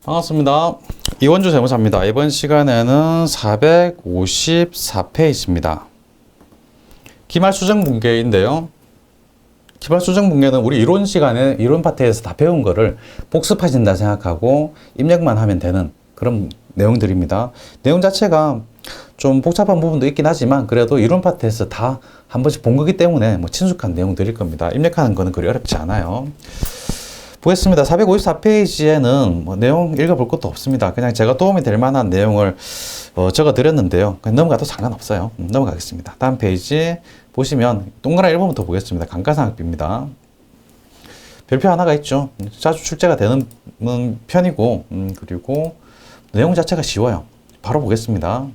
반갑습니다. 이원주 세무사입니다. 이번 시간에는 454페이지입니다. 기말수정분계인데요. 기말수정분계는 우리 이론 시간에, 이론 파트에서 다 배운 거를 복습하신다 생각하고 입력만 하면 되는 그런 내용들입니다. 내용 자체가 좀 복잡한 부분도 있긴 하지만 그래도 이론 파트에서 다 한 번씩 본 거기 때문에 뭐 친숙한 내용들일 겁니다. 입력하는 거는 그리 어렵지 않아요. 보겠습니다. 454페이지에는 뭐 내용 읽어볼 것도 없습니다. 그냥 제가 도움이 될 만한 내용을 적어 드렸는데요. 그냥 넘어가도 상관없어요. 넘어가겠습니다. 다음 페이지 보시면 동그라미 1번부터 보겠습니다. 감가상각비입니다. 별표 하나가 있죠. 자주 출제가 되는 편이고 그리고 내용 자체가 쉬워요. 바로 보겠습니다.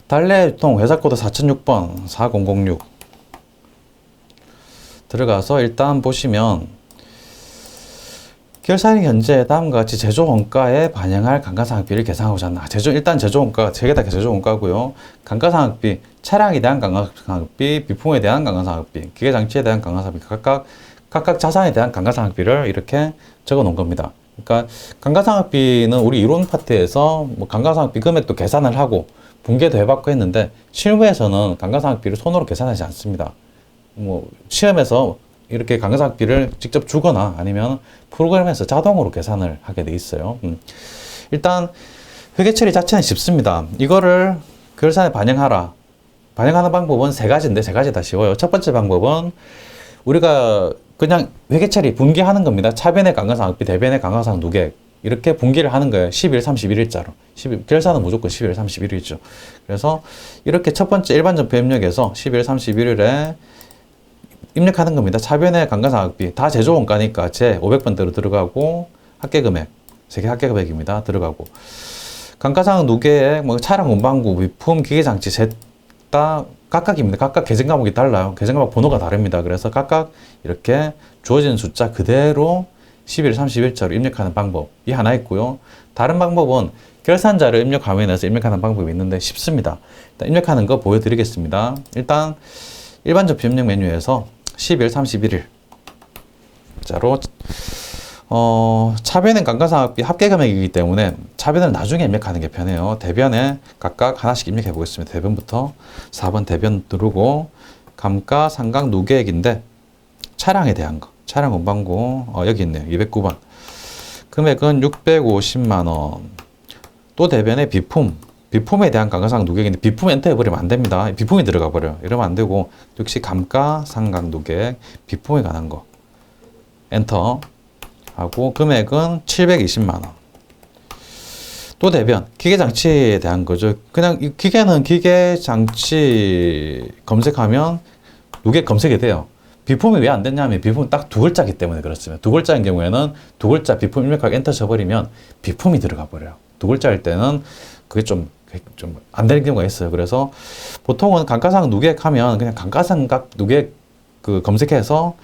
달래유통 회사코드 4006번 4006 들어가서 일단 보시면 결산일 현재 다음과 같이 제조원가에 반영할 감가상각비를 계산하고자 한다. 일단 제조원가, 세 개 다 제조원가고요. 감가상각비, 차량에 대한 감가상각비, 비품에 대한 감가상각비, 기계장치에 대한 감가상각비, 각각 자산에 대한 감가상각비를 이렇게 적어 놓은 겁니다. 그러니까 감가상각비는 우리 이론 파트에서 뭐 감가상각비 금액도 계산을 하고 분계도 해봤고 했는데 실무에서는 감가상각비를 손으로 계산하지 않습니다. 뭐 시험에서 이렇게 감가상각비를 직접 주거나 아니면 프로그램에서 자동으로 계산을 하게 돼 있어요. 일단 회계 처리 자체는 쉽습니다. 이거를 결산에 반영하라. 반영하는 방법은 세 가지인데 세 가지 다 쉬워요. 첫 번째 방법은 우리가 그냥 회계 처리 분기하는 겁니다. 차변의 감가상각비, 대변의 감가상각 누계 이렇게 분기를 하는 거예요. 10일, 31일자로. 결산은 무조건 11일, 31일이죠. 그래서 이렇게 첫 번째 일반전표 입력에서 11일, 31일에 입력하는 겁니다. 차변의 감가상각비 다 제조원가니까 제 500번대로 들어가고 합계금액, 세계 합계금액입니다. 들어가고 감가상각 누계에 뭐 차량 운반구, 위품, 기계장치 셋 다 각각입니다. 각각 계정 과목이 달라요. 계정 과목 번호가 다릅니다. 그래서 각각 이렇게 주어진 숫자 그대로 11일, 30일자로 입력하는 방법이 하나 있고요. 다른 방법은 결산자료 입력 화면에서 입력하는 방법이 있는데 쉽습니다. 일단 입력하는 거 보여드리겠습니다. 일단 일반 접수 입력 메뉴에서 10일, 31일 자로 차변은 감가상각비 합계금액이기 때문에 차변을 나중에 입력하는 게 편해요. 대변에 각각 하나씩 입력해 보겠습니다. 대변부터 4번 대변 누르고 감가상각 누계액인데 차량에 대한 거 차량 운반구 여기 있네요. 209번 금액은 650만원 또 대변에 비품에 대한 감가상각 누계액인데 비품 엔터 해버리면 안 됩니다. 비품이 들어가 버려요. 이러면 안 되고 역시 감가상각 누계액 비품에 관한 거 엔터 하고 금액은 720만원 또 대변 기계장치에 대한 거죠. 그냥 이 기계는 기계장치 검색하면 누계 검색이 돼요. 비품이 왜 안 됐냐면 비품은 딱 두 글자이기 때문에 그렇습니다. 두 글자인 경우에는 두 글자 비품 입력하기 엔터 쳐버리면 비품이 들어가 버려요. 두 글자일 때는 그게 좀 안 되는 경우가 있어요. 그래서 보통은 감가상각 누계액 하면 그냥 감가상각 누계액 그 검색해서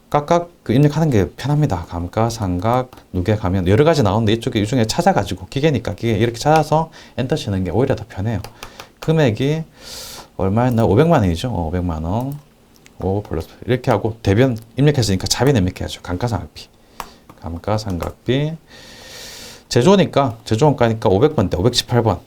각각 그 입력하는 게 편합니다. 감가상각 누계액 하면 여러 가지 나오는데 이 중에 찾아가지고 기계니까 기계 이렇게 찾아서 엔터 치는 게 오히려 더 편해요. 금액이 얼마였나? 500만 원이죠. 500만 원. 5 플러스 이렇게 하고 대변 입력했으니까 차변 입력해야죠. 감가상각비 제조니까 제조원가니까 500번대 518번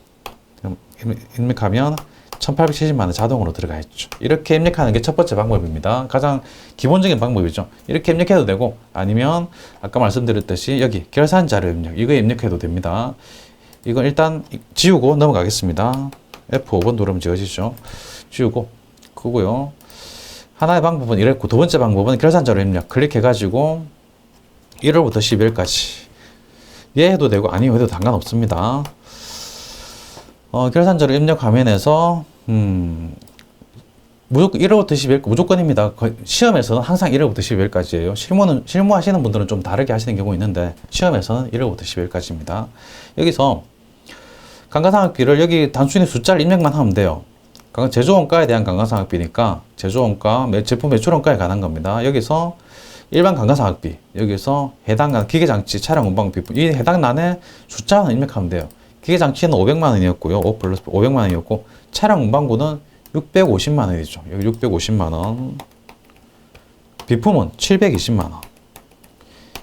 입력하면 1870만 원 자동으로 들어가 있죠. 이렇게 입력하는 게 첫 번째 방법입니다. 가장 기본적인 방법이죠. 이렇게 입력해도 되고 아니면 아까 말씀드렸듯이 여기 결산자료 입력 이거 입력해도 됩니다. 이건 일단 지우고 넘어가겠습니다. F5번 누르면 지워지죠. 지우고 그거고요. 하나의 방법은 이랬고 두 번째 방법은 결산자료 입력 클릭해가지고 1월부터 12일까지 예 해도 되고 아니요 해도 상관없습니다. 결산자료 입력 화면에서 무조건 1월부터 12일 무조건입니다. 시험에서는 항상 1월부터 12일까지예요. 실무하시는 분들은 좀 다르게 하시는 경우 있는데 시험에서는 1월부터 12일까지입니다. 여기서 감가상각비를 여기 단순히 숫자를 입력만 하면 돼요. 제조원가에 대한 감가상각비니까 제조원가, 제품 매출원가에 관한 겁니다. 여기서 일반 감가상각비 여기서 해당 기계장치, 차량 운반구 비품 이 해당 란에 숫자만 입력하면 돼요. 기계장치는 500만 원이었고요. 5 플러스 500만 원이었고 차량 운반구는 650만 원이죠. 여기 650만 원. 비품은 720만 원.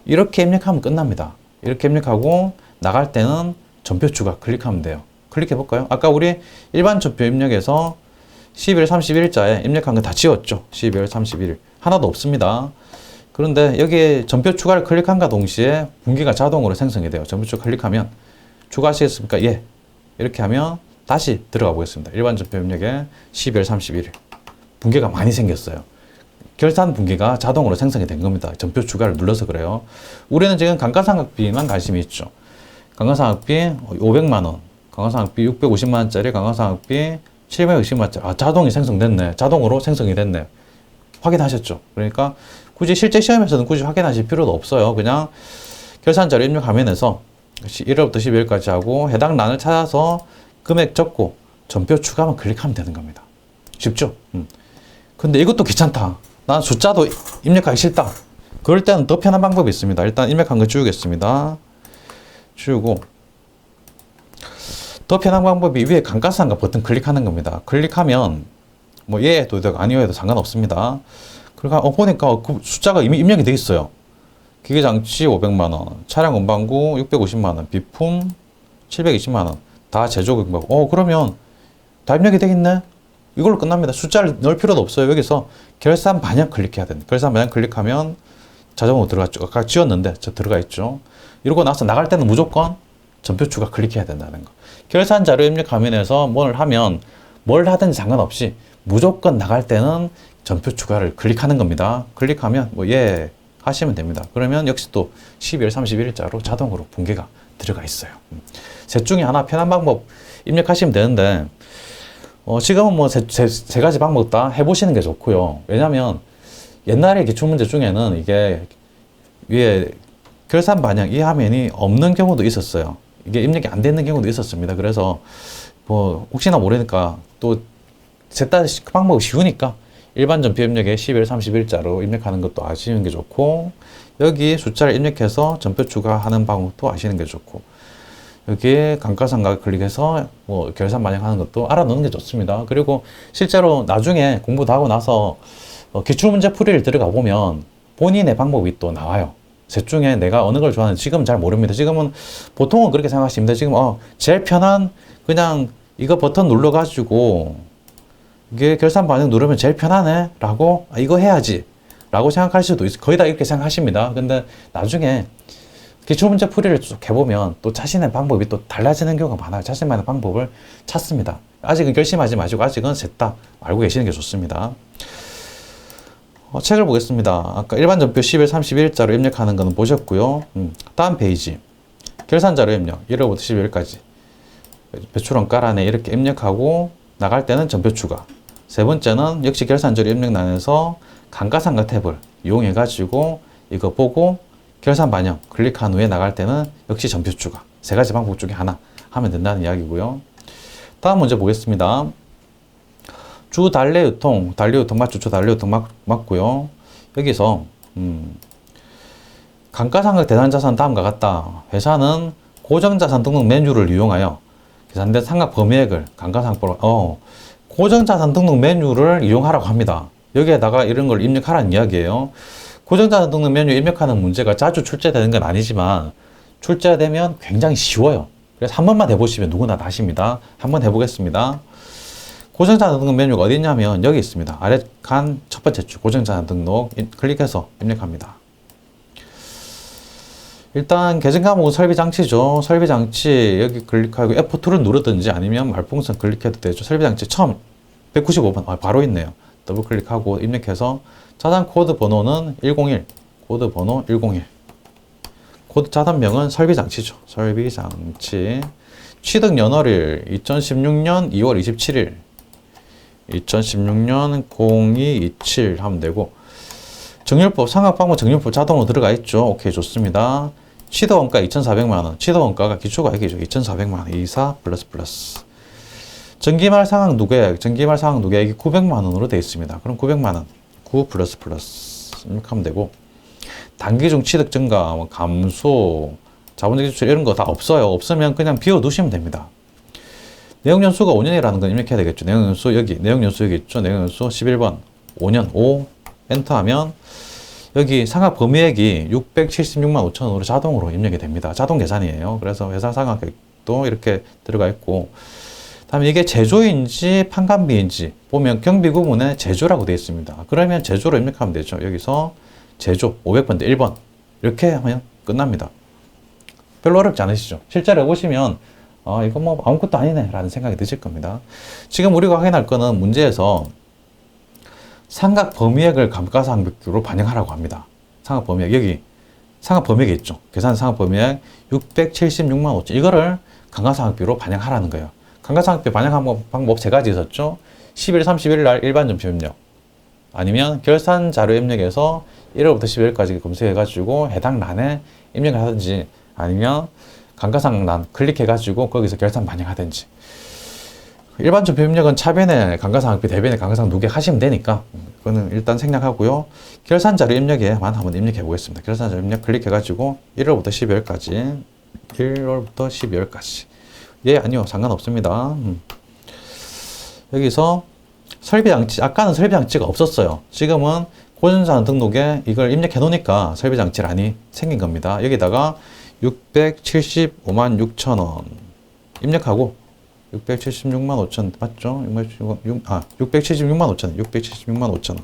이렇게 입력하면 끝납니다. 이렇게 입력하고 나갈 때는 전표 추가 클릭하면 돼요. 클릭해 볼까요? 아까 우리 일반 전표 입력에서 12월 31일자에 입력한 거 다 지웠죠. 12월 31일 하나도 없습니다. 그런데 여기에 전표 추가를 클릭한과 동시에 분기가 자동으로 생성이 돼요. 전표 추가 클릭하면 추가하시겠습니까? 예. 이렇게 하면 다시 들어가 보겠습니다. 일반 전표 입력에 12월 31일 분기가 많이 생겼어요. 결산 분기가 자동으로 생성이 된 겁니다. 전표 추가를 눌러서 그래요. 우리는 지금 감가상각비만 관심이 있죠. 감가상각비 500만 원, 감가상각비 650만 원짜리, 감가상각비 760만 원짜리. 아, 자동이 생성됐네. 자동으로 생성이 됐네. 확인하셨죠? 그러니까 굳이 실제 시험에서는 굳이 확인하실 필요도 없어요. 그냥 결산자료 입력 화면에서 1월부터 12월까지 하고 해당 란을 찾아서 금액 적고 전표 추가만 클릭하면 되는 겁니다. 쉽죠? 근데 이것도 귀찮다. 난 숫자도 입력하기 싫다. 그럴 때는 더 편한 방법이 있습니다. 일단 입력한 거 지우겠습니다. 지우고 더 편한 방법이 위에 감가상각 버튼 클릭하는 겁니다. 클릭하면 뭐 예도 되고 아니요 해도 상관없습니다. 그러니까 보니까 그 숫자가 이미 입력이 돼 있어요. 기계장치 500만 원, 차량 운반구 650만 원, 비품 720만 원, 다 제조 금액. 그러면 다 입력이 되겠네. 이걸로 끝납니다. 숫자를 넣을 필요도 없어요. 여기서 결산 반영 클릭해야 됩니다. 결산 반영 클릭하면 자동으로 들어갔죠. 아까 지웠는데 저 들어가 있죠. 이러고 나서 나갈 때는 무조건 전표 추가 클릭해야 된다는 거. 결산 자료 입력 화면에서 뭘 하면 뭘 하든지 상관없이 무조건 나갈 때는 전표 추가를 클릭하는 겁니다. 클릭하면 뭐 예 하시면 됩니다. 그러면 역시 또 12월 31일자로 자동으로 분기가 들어가 있어요. 셋 중에 하나 편한 방법 입력하시면 되는데 지금은 뭐 세 가지 방법 다 해보시는 게 좋고요. 왜냐면 옛날에 기출문제 중에는 이게 위에 결산 반영 이 화면이 없는 경우도 있었어요. 이게 입력이 안 되는 경우도 있었습니다. 그래서 뭐 혹시나 모르니까 또 셋 다 방법이 쉬우니까 일반 전표 입력에 12월 30일자로 입력하는 것도 아시는 게 좋고 여기 숫자를 입력해서 전표 추가하는 방법도 아시는 게 좋고 여기에 감가상각 클릭해서 뭐 결산 반영하는 것도 알아놓는 게 좋습니다. 그리고 실제로 나중에 공부 다 하고 나서 기출문제 풀이를 들어가 보면 본인의 방법이 또 나와요. 셋 중에 내가 어느 걸 좋아하는지 지금은 잘 모릅니다. 지금은 보통은 그렇게 생각하십니다. 지금 제일 편한 그냥 이거 버튼 눌러가지고 이게 결산 반영 누르면 제일 편하네 라고 이거 해야지 라고 생각할 수도 있어요. 거의 다 이렇게 생각하십니다. 근데 나중에 기출문제 풀이를 쭉 해보면 또 자신의 방법이 또 달라지는 경우가 많아요. 자신만의 방법을 찾습니다. 아직은 결심하지 마시고 아직은 셋 다 알고 계시는 게 좋습니다. 책을 보겠습니다. 아까 일반 전표 10일 31일자로 입력하는 거는 보셨고요. 다음 페이지 결산자료 입력 1월부터 12월까지 배출원가 안에 이렇게 입력하고 나갈 때는 전표 추가. 세 번째는 역시 결산자료 입력란에서 감가상각 탭을 이용해 가지고 이거 보고 결산 반영 클릭한 후에 나갈 때는 역시 전표 추가. 세 가지 방법 중에 하나 하면 된다는 이야기고요. 다음 문제 보겠습니다. 주 달래 유통 맞죠? 주 달래 유통 맞고요. 여기서 감가상각 대상자산 다음과 같다. 회사는 고정자산 등록 메뉴를 이용하여 계산된 상각 범위액을 감가상각으로 고정자산 등록 메뉴를 이용하라고 합니다. 여기에다가 이런 걸 입력하라는 이야기예요. 고정자산 등록 메뉴 입력하는 문제가 자주 출제되는 건 아니지만 출제되면 굉장히 쉬워요. 그래서 한 번만 해보시면 누구나 다 아십니다. 한번 해보겠습니다. 고정자산 등록 메뉴가 어디 있냐면 여기 있습니다. 아래 칸 첫 번째 줄 고정자산 등록 클릭해서 입력합니다. 일단 계정 과목은 설비장치죠. 설비장치 여기 클릭하고 F2를 누르든지 아니면 말풍선 클릭해도 되죠. 설비장치 처음 195번 바로 있네요. 더블 클릭하고 입력해서 자산 코드 번호는 101 코드 번호 101 코드 자산명은 설비장치죠. 설비장치 취득 연월일 2016년 2월 27일 2016년 0227 하면 되고 정률법 상각방법 정률법 자동으로 들어가 있죠. 오케이 좋습니다. 취득원가 2,400만원 취득원가가 기초가액이죠. 2,400만원 24 플러스 전기말 상각 누계액 전기말 상각 누계액이 900만원으로 되어 있습니다. 그럼 900만원 9 플러스 이렇게 하면 되고 단기중 취득 증가 뭐 감소 자본적 지출 이런 거 다 없어요. 없으면 그냥 비워두시면 됩니다. 내용연수가 5년이라는 건 입력해야 되겠죠. 내용연수 여기 있죠. 내용연수 11번 5년 5 엔터하면 여기 상각 범위액이 676만 5천 원으로 자동으로 입력이 됩니다. 자동 계산이에요. 그래서 회사 상각액도 이렇게 들어가 있고, 다음에 이게 제조인지 판관비인지 보면 경비 구문에 제조라고 되어 있습니다. 그러면 제조로 입력하면 되죠. 여기서 제조 500번대 1번 이렇게 하면 끝납니다. 별로 어렵지 않으시죠? 실제로 해보시면 이거 뭐 아무것도 아니네 라는 생각이 드실 겁니다. 지금 우리가 확인할 거는 문제에서 상각 범위액을 감가상각비로 반영하라고 합니다. 상각 범위액 여기 상각 범위액이 있죠. 계산 상각 범위액 676만 5천 이거를 감가상각비로 반영하라는 거예요. 감가상각비 반영하는 방법 세 가지 있었죠. 10일, 31일 날 일반 전표 입력 아니면 결산 자료 입력에서 1월부터 12월까지 검색해가지고 해당 란에 입력을 하든지 아니면 감가상각란 클릭해가지고 거기서 결산 반영하든지. 일반 전표 입력은 차변에 감가상각비, 대변에 감가상각 누계 하시면 되니까 그거는 일단 생략하고요. 결산 자료 입력에만 한번 입력해 보겠습니다. 결산 자료 입력 클릭해가지고 1월부터 12월까지 1월부터 12월까지 예, 아니요. 상관없습니다. 여기서 설비장치, 아까는 설비장치가 없었어요. 지금은 고정자산 등록에 이걸 입력해 놓으니까 설비장치란이 생긴 겁니다. 여기다가 675만 6천 원 입력하고 676만 5천 맞죠? 676만 5천 원, 676만 5천 원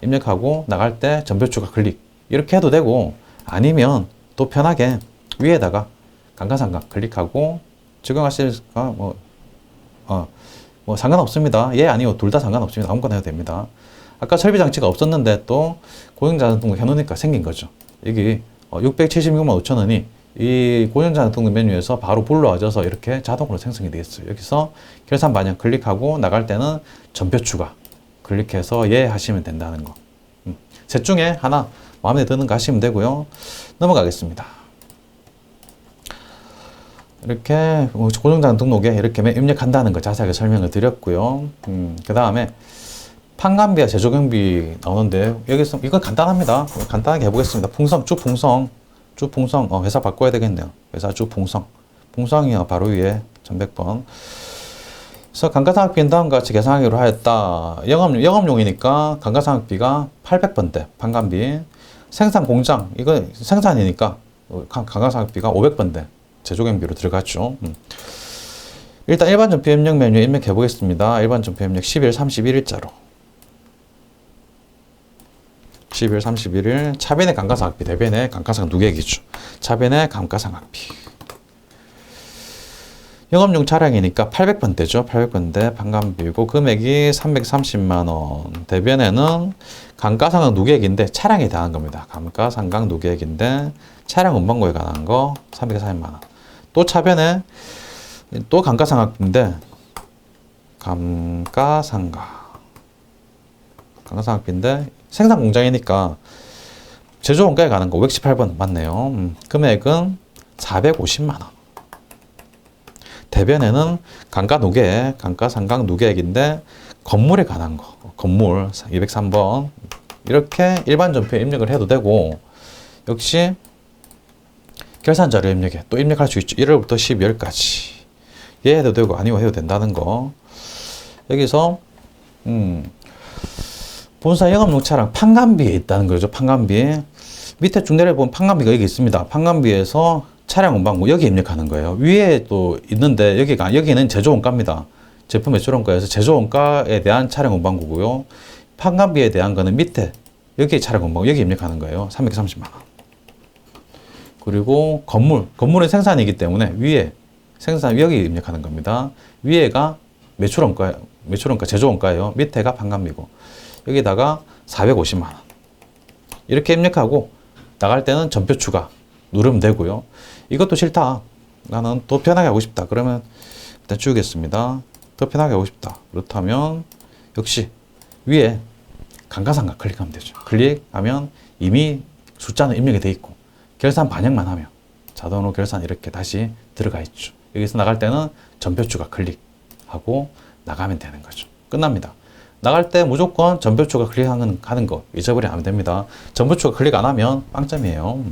입력하고 나갈 때 전표 추가 클릭 이렇게 해도 되고 아니면 또 편하게 위에다가 감가상각 클릭하고 적용하실까 뭐 상관없습니다. 예 아니요 둘 다 상관없습니다. 아무거나 해도 됩니다. 아까 설비장치가 없었는데 또 고정자산 등록 해놓으니까 생긴 거죠. 여기 676만 5천 원이 이 고정자산 등록 메뉴에서 바로 불러와져서 이렇게 자동으로 생성이 되겠어요. 여기서 결산 반영 클릭하고 나갈 때는 전표 추가 클릭해서 예 하시면 된다는 거. 셋 중에 하나 마음에 드는 거 하시면 되고요. 넘어가겠습니다. 이렇게 고정자산 등록에 이렇게 입력한다는 거 자세하게 설명을 드렸고요. 그 다음에 판관비와 제조경비 나오는데 여기서 이건 간단합니다. 간단하게 해보겠습니다. 풍성, 주풍성 회사 바꿔야 되겠네요. 회사 주풍성 풍성이요 바로 위에 1100번. 그래서 감가상각비는 다음과 같이 계산하기로 하였다. 영업용이니까 감가상각비가 800번대 판관비. 생산 공장 이거 생산이니까 감가상각비가 500번대 제조경비로 들어갔죠. 일단 일반 전표 입력 메뉴에 입력해 보겠습니다. 일반 전표 입력 10일 31일자로 10일 31일 차변의 감가상각비, 대변의 감가상각 누계 기준. 차변의 감가상각비. 영업용 차량이니까 800번대죠. 800번대 판관비고 금액이 330만 원. 대변에는 감가상각 누계액인데 차량에 대한 겁니다. 감가상각 누계액인데 차량 운반고에 관한 거 340만 원. 또 차변에 또 감가상각비인데 감가상각비인데 생산 공장이니까 제조 원가에 관한 거 518번 맞네요. 금액은 450만 원. 대변에는 감가상각 누계액인데 건물에 관한 거 건물 203번 이렇게 일반 전표에 입력을 해도 되고 역시 결산 자료 입력에 또 입력할 수 있죠. 1월부터 12월까지 예 해도 되고 아니고 해도 된다는 거. 여기서 본사 영업용 차량 판관비에 있다는 거죠. 판관비 밑에 쭉 내려보면 판관비가 여기 있습니다. 판관비에서 차량 운반고 여기 입력하는 거예요. 위에 또 있는데 여기는 제조원가입니다. 제품 매출원가에서 제조원가에 대한 차량 운반고고요. 판관비에 대한 거는 밑에 여기 차량 운반고 여기 입력하는 거예요. 330만 원. 그리고 건물은 생산이기 때문에 위에 생산 여기 입력하는 겁니다. 위에가 매출원가 제조원가예요. 밑에가 판관비고 여기다가 450만 원 이렇게 입력하고 나갈 때는 전표 추가 누르면 되고요. 이것도 싫다. 나는 더 편하게 하고 싶다. 그러면 일단 지우겠습니다. 더 편하게 하고 싶다. 그렇다면 역시 위에 감가상각 클릭하면 되죠. 클릭하면 이미 숫자는 입력이 돼 있고 결산 반영만 하면 자동으로 결산 이렇게 다시 들어가 있죠. 여기서 나갈 때는 전표 추가 클릭하고 나가면 되는 거죠. 끝납니다. 나갈 때 무조건 전표 추가 클릭하는 거 잊어버리면 안 됩니다. 전표 추가 클릭 안 하면 빵점이에요.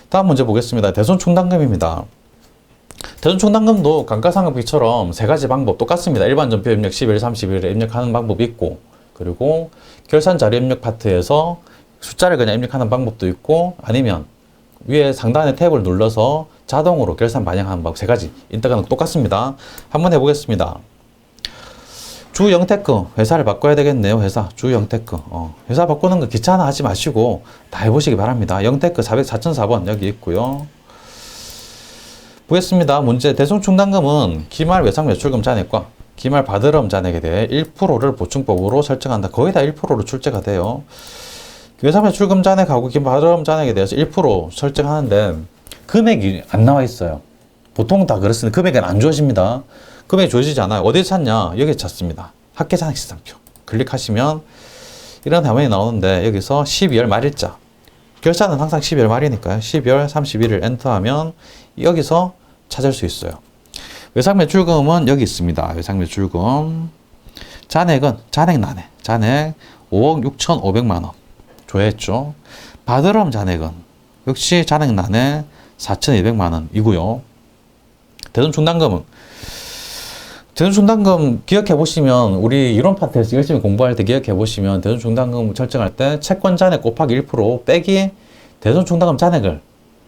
다음 문제 보겠습니다. 대손 충당금입니다. 대손 충당금도 감가상각비처럼 세 가지 방법 똑같습니다. 일반 전표 입력 10일, 30일에 입력하는 방법이 있고 그리고 결산 자료 입력 파트에서 숫자를 그냥 입력하는 방법도 있고, 아니면 위에 상단의 탭을 눌러서 자동으로 결산 반영하는 방법, 세 가지. 인터넷은 똑같습니다. 한번 해보겠습니다. 주 영테크, 회사를 바꿔야 되겠네요. 회사, 주 영테크. 회사 바꾸는 거 귀찮아 하지 마시고 다 해보시기 바랍니다. 영테크 4004번 여기 있고요. 보겠습니다. 문제, 대손충당금은 기말 외상 매출금 잔액과 기말 받으럼 잔액에 대해 1%를 보충법으로 설정한다. 거의 다 1%로 출제가 돼요. 외상 매출금 잔액하고 기말 받으럼 잔액에 대해서 1% 설정하는데 금액이 안 나와 있어요. 보통 다 그렇습니다. 금액은 안 주어집니다. 금액이 주어지지 않아요. 어디 찾냐? 여기 찾습니다. 합계잔액 시상표. 클릭하시면 이런 화면이 나오는데 여기서 12월 말일자. 결산은 항상 12월 말이니까요. 12월 31일 엔터하면 여기서 찾을 수 있어요. 외상 매출금은 여기 있습니다. 외상 매출금. 잔액은 잔액란에 잔액 5억 6,500만 원 조회했죠. 받으럼 잔액은 역시 잔액란에 4,200만 원이고요. 대손충당금은 대손충당금 기억해 보시면 우리 이론 파트에서 열심히 공부할 때 기억해 보시면 대손충당금 설정할 때 채권 잔액 곱하기 1% 빼기 대손충당금 잔액을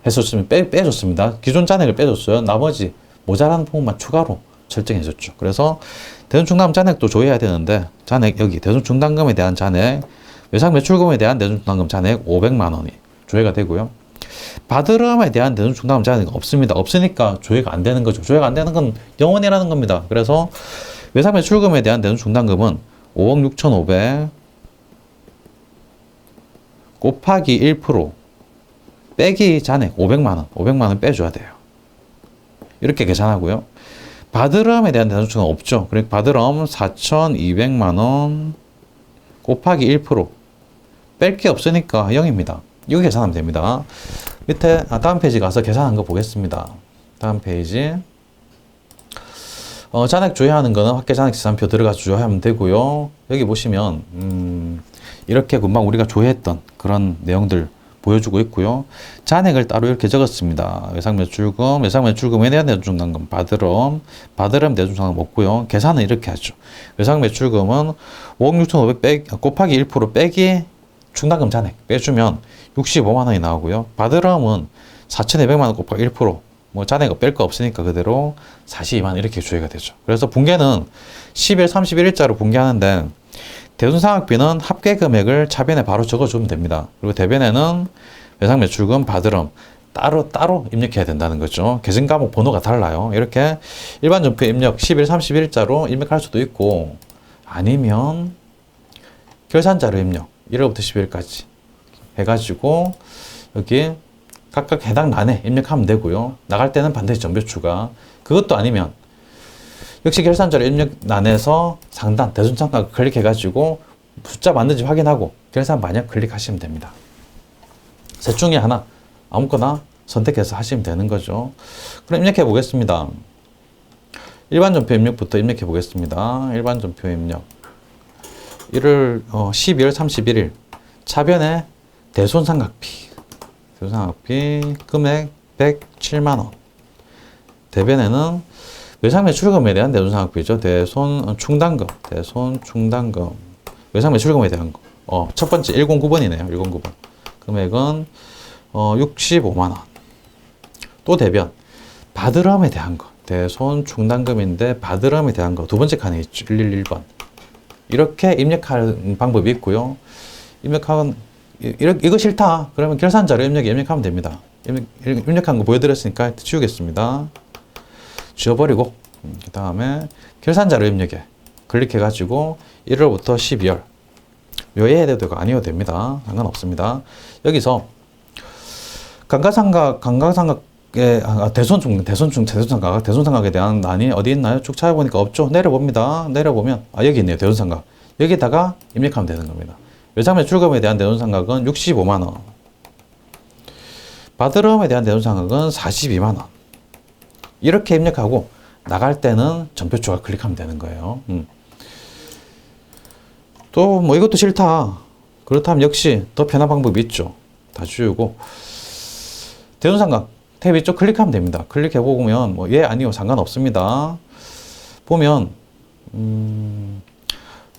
했었으면 빼줬습니다. 기존 잔액을 빼줬어요. 나머지 모자란 부분만 추가로 설정해줬죠. 그래서 대손충당금 잔액도 조회해야 되는데 잔액 여기 대손충당금에 대한 잔액, 외상 매출금에 대한 대손충당금 잔액 500만 원이 조회가 되고요. 받으럼에 대한 대손충당금 잔액이 없습니다. 없으니까 조회가 안 되는 거죠. 조회가 안 되는 건 영원이라는 겁니다. 그래서 외상 매출금에 대한 대손충당금은 5억 6,500 곱하기 1% 빼기 잔액 500만 원, 500만 원 빼줘야 돼요. 이렇게 계산하고요. 받으럼에 대한 대손충당금 없죠. 그러니까 받으럼 4,200만 원 곱하기 1% 뺄 게 없으니까 0입니다. 이거 계산하면 됩니다. 밑에 다음 페이지 가서 계산한 거 보겠습니다. 다음 페이지. 잔액 조회하는 거는 합계잔액 시상표 들어가서 조회하면 되고요. 여기 보시면 이렇게 금방 우리가 조회했던 그런 내용들 보여주고 있고요. 잔액을 따로 이렇게 적었습니다. 외상 매출금, 외상 매출금에 대한 대손충당금, 받으럼 대손충당금 없고요. 계산은 이렇게 하죠. 외상 매출금은 5억 6,500 곱하기 1% 빼기 충당금 잔액 빼주면 65만 원이 나오고요. 받으럼은 4,200만 원 곱하기 1%, 뭐 잔액을 뺄 거 없으니까 그대로 42만 원 이렇게 조회가 되죠. 그래서 분계는 10일 31일자로 분계하는데 대손상학비는 합계 금액을 차변에 바로 적어주면 됩니다. 그리고 대변에는 외상 매출금, 받으럼 따로 입력해야 된다는 거죠. 계정 과목 번호가 달라요. 이렇게 일반 전표 입력 10일 31일자로 입력할 수도 있고 아니면 결산자료 입력 1월부터 12일까지 해가지고 여기 각각 해당 란에 입력하면 되고요. 나갈 때는 반드시 정보 추가. 그것도 아니면 역시 결산자료 입력란에서 상단 대손상가 클릭해가지고 숫자 맞는지 확인하고 결산 반영 클릭하시면 됩니다. 셋 중에 하나 아무거나 선택해서 하시면 되는 거죠. 그럼 입력해 보겠습니다. 일반 전표 입력부터 입력해 보겠습니다. 일반 전표 입력 12월 31일 차변에 대손상각비 금액 107만 원. 대변에는 외상 매출금에 대한 대손상각비죠. 대손충당금 외상 매출금에 대한 거. 첫 번째 109번이네요. 109번. 금액은 65만 원. 또 대변 받으럼에 대한 거. 대손충당금인데 받으럼에 대한 거 두 번째 칸에 있죠. 111번. 이렇게 입력하는 방법이 있고요. 이거 싫다. 그러면 결산자료 입력하면 됩니다. 입력한 거 보여드렸으니까 지우겠습니다. 지워버리고 그 다음에 결산자료 입력에 클릭해가지고 1월부터 12월 요해야 되고 아니어도 됩니다. 상관없습니다. 여기서 감가상각의 대손상각에 대한 란이 어디 있나요? 쭉 찾아보니까 없죠. 내려봅니다. 내려보면 여기 있네요. 대손상각. 여기다가 입력하면 되는 겁니다. 외상 매출금에 대한 대손상각은 65만 원. 받으럼에 대한 대손상각은 42만 원. 이렇게 입력하고 나갈 때는 전표 추가 클릭하면 되는 거예요. 또 뭐 이것도 싫다. 그렇다면 역시 더 편한 방법이 있죠. 다 지우고 대손상각 탭 있죠. 클릭하면 됩니다. 클릭해 보면 뭐 예 아니요 상관없습니다. 보면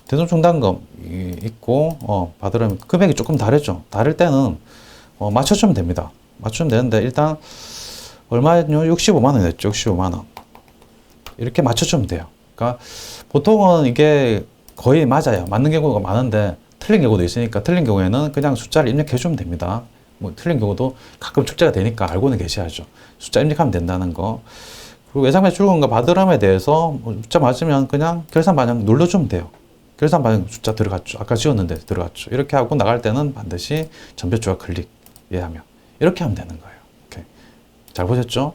대손충당금이 있고 받으려면 금액이 조금 다르죠. 다를 때는 맞춰주면 됩니다. 맞추면 되는데 일단 얼마였요? 65만 원이었죠. 65만 원. 이렇게 맞춰주면 돼요. 그러니까 보통은 이게 거의 맞아요. 맞는 경우가 많은데 틀린 경우도 있으니까 틀린 경우에는 그냥 숫자를 입력해 주면 됩니다. 뭐 틀린 경우도 가끔 축제가 되니까 알고는 계셔야죠. 숫자 입력하면 된다는 거. 그리고 외상매출금과 받으람에 대해서 숫자 맞으면 그냥 결산 반영 눌러주면 돼요. 결산 반영 숫자 들어갔죠. 아까 지웠는데 들어갔죠. 이렇게 하고 나갈 때는 반드시 전배추가 클릭 예하면 이렇게 하면 되는 거예요. 오케이. 잘 보셨죠?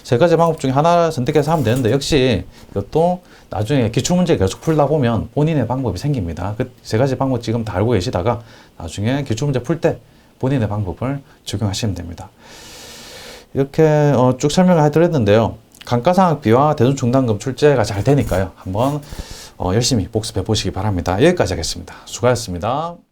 세 가지 방법 중에 하나 선택해서 하면 되는데 역시 이것도 나중에 기출문제 계속 풀다 보면 본인의 방법이 생깁니다. 그 세 가지 방법 지금 다 알고 계시다가 나중에 기출문제 풀 때 본인의 방법을 적용하시면 됩니다. 이렇게 쭉 설명을 해드렸는데요. 감가상각비와 대손충당금 출제가 잘 되니까요. 한번 열심히 복습해 보시기 바랍니다. 여기까지 하겠습니다. 수고하셨습니다.